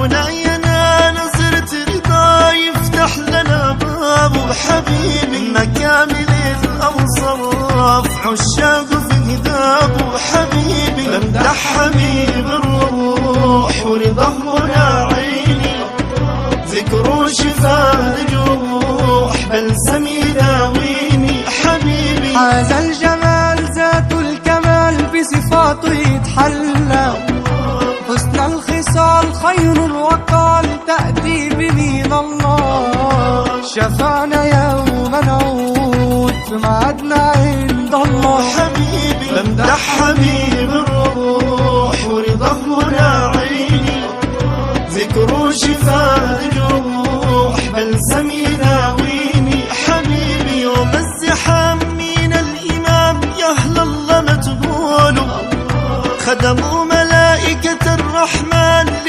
مولاينا نظرة رضا يفتح لنا بابه حبيبي، مكامل الأوصاف عشاق في هدابه حبيبي، بمدح حبيب الروح ورضاه منى عيني، ذكره شفاء الجروح بلسم يداويني حبيبي. هذا الجمال ذات الكمال بصفاته يتحلى، حسن الخصال خير وقال تأتي بمن الله، شفانا يوم نعود في معادنا عند الله حبيبي، بمدح حبيبي